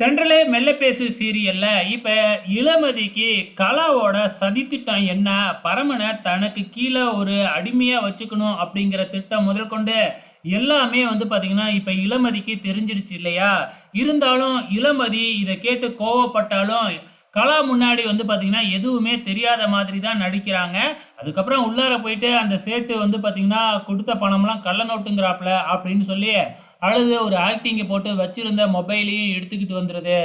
தென்றலே மெல்ல பேசு சீரியல்ல இப்ப இளமதிக்கு கலாவோட சதித்திட்டம் என்ன? பரமன தனக்கு கீழ ஒரு அடிமையா வச்சுக்கணும் அப்படிங்கிற திட்டம் முதல் கொண்டு எல்லாமே பார்த்தீங்கன்னா, இப்ப இளமதிக்கு தெரிஞ்சிடுச்சு இல்லையா? இருந்தாலும் இளமதி இத கேட்டு கோவப்பட்டாலும், கலா முன்னாடி பார்த்தீங்கன்னா, எதுவுமே தெரியாத மாதிரி தான் நடிக்கிறாங்க. அதுக்கப்புறம் உள்ளார போயிட்டு அந்த சேட்டு பார்த்தீங்கன்னா, குடுத்த பணம்லாம் கள்ள நோட்டுங்கிறாப்ல அப்படின்னு சொல்லி அழுது ஒரு ஆக்டிங்க போட்டு வச்சிருந்த மொபைலையும் எடுத்துக்கிட்டு வந்துருது.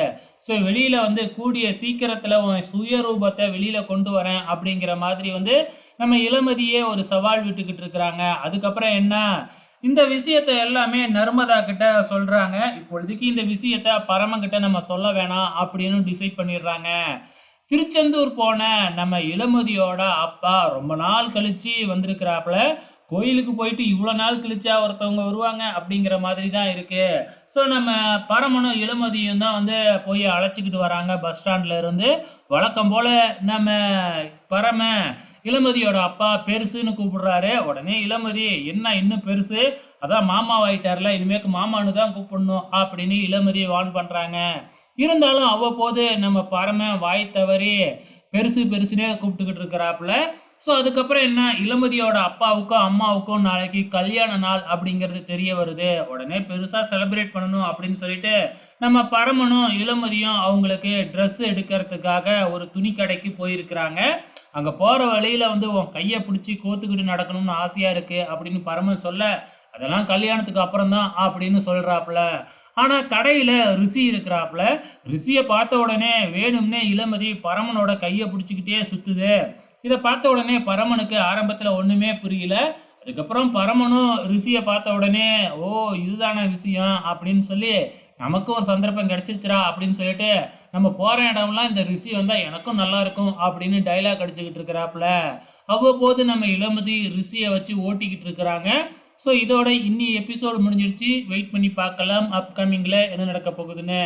ஸோ வெளியில கூடிய சீக்கிரத்தில உன் சுயரூபத்த வெளியில கொண்டு வரேன் அப்படிங்கிற மாதிரி நம்ம இளமதியே ஒரு சவால் விட்டுக்கிட்டு இருக்கிறாங்க. அதுக்கப்புறம் என்ன? இந்த விஷயத்த எல்லாமே நர்மதா கிட்ட சொல்றாங்க. இப்பொழுதைக்கு இந்த விஷயத்த பரமகிட்ட நம்ம சொல்ல வேணாம் அப்படின்னு டிசைட் பண்ணிடுறாங்க. திருச்செந்தூர் போன நம்ம இளமதியோட அப்பா ரொம்ப நாள் கழிச்சு வந்திருக்கிறாப்புல. கோயிலுக்கு போயிட்டு இவ்வளோ நாள் கழிச்சா ஒருத்தவங்க வருவாங்க அப்படிங்கிற மாதிரி தான் இருக்கு. ஸோ நம்ம பரமனும் இளமதியும் தான் போய் அழைச்சிக்கிட்டு வராங்க பஸ் ஸ்டாண்ட்ல இருந்து. வழக்கம் போல நம்ம பரம இளமதியோட அப்பா பெருசுன்னு கூப்பிடுறாரு. உடனே இளமதி, என்ன இன்னும் பெருசு? அதான் மாமாவாயிட்டார்ல, இனிமேக்கு மாமான்னு தான் கூப்பிடணும் அப்படின்னு இளமதியை வார்ன் பண்றாங்க. இருந்தாலும் அவ்வப்போது நம்ம பரம வாய் தவறி பெருசு பெருசுனே கூப்பிட்டுக்கிட்டு இருக்கிறாப்புல. ஸோ அதுக்கப்புறம் என்ன? இளமதியோட அப்பாவுக்கும் அம்மாவுக்கும் நாளைக்கு கல்யாண நாள் அப்படிங்கிறது தெரிய வருது. உடனே பெருசா செலிப்ரேட் பண்ணணும் அப்படின்னு சொல்லிட்டு நம்ம பரமனும் இளமதியும் அவங்களுக்கு ட்ரெஸ் எடுக்கிறதுக்காக ஒரு துணி கடைக்கு போயிருக்கிறாங்க. அங்க போற வழியில உன் கைய பிடிச்சு கோத்துக்கிட்டு நடக்கணும்னு ஆசையா இருக்கு அப்படின்னு பரமன் சொல்ல, அதெல்லாம் கல்யாணத்துக்கு அப்புறம் தான் அப்படின்னு சொல்றாப்புல. ஆனா கடையில ரிஷி இருக்கிறாப்புல. ரிஷிய பார்த்த உடனே வேணும்னே இளமதி பரமனோட கைய பிடிச்சுக்கிட்டே சுத்துது. இத பார்த்த உடனே பரமனுக்கு ஆரம்பத்துல ஒண்ணுமே புரியல. அதுக்கப்புறம் பரமனும் ரிஷிய பார்த்த உடனே, "ஓ! இதுதானா விஷயம்" அப்படின்னு சொல்லி, "நமக்கும் ஒரு சந்தர்ப்பம் கிடைச்சிருச்சுடா" அப்படின்னு சொல்லிட்டு, நம்ம போற இடம்லாம் இந்த ரிஷி வந்தா எனக்கும் நல்லா இருக்கும் அப்படின்னு டயலாக் அடிச்சுக்கிட்டு இருக்கிறாப்புல. அவ்வப்போது நம்ம இளமதி ரிஷிய வச்சு ஓட்டிக்கிட்டு இருக்கிறாங்க. ஸோ இதோட இன்னி எபிசோடு முடிஞ்சிருச்சு. வெயிட் பண்ணி பார்க்கலாம் அப்கமிங்ல என்ன நடக்க போகுதுன்னு.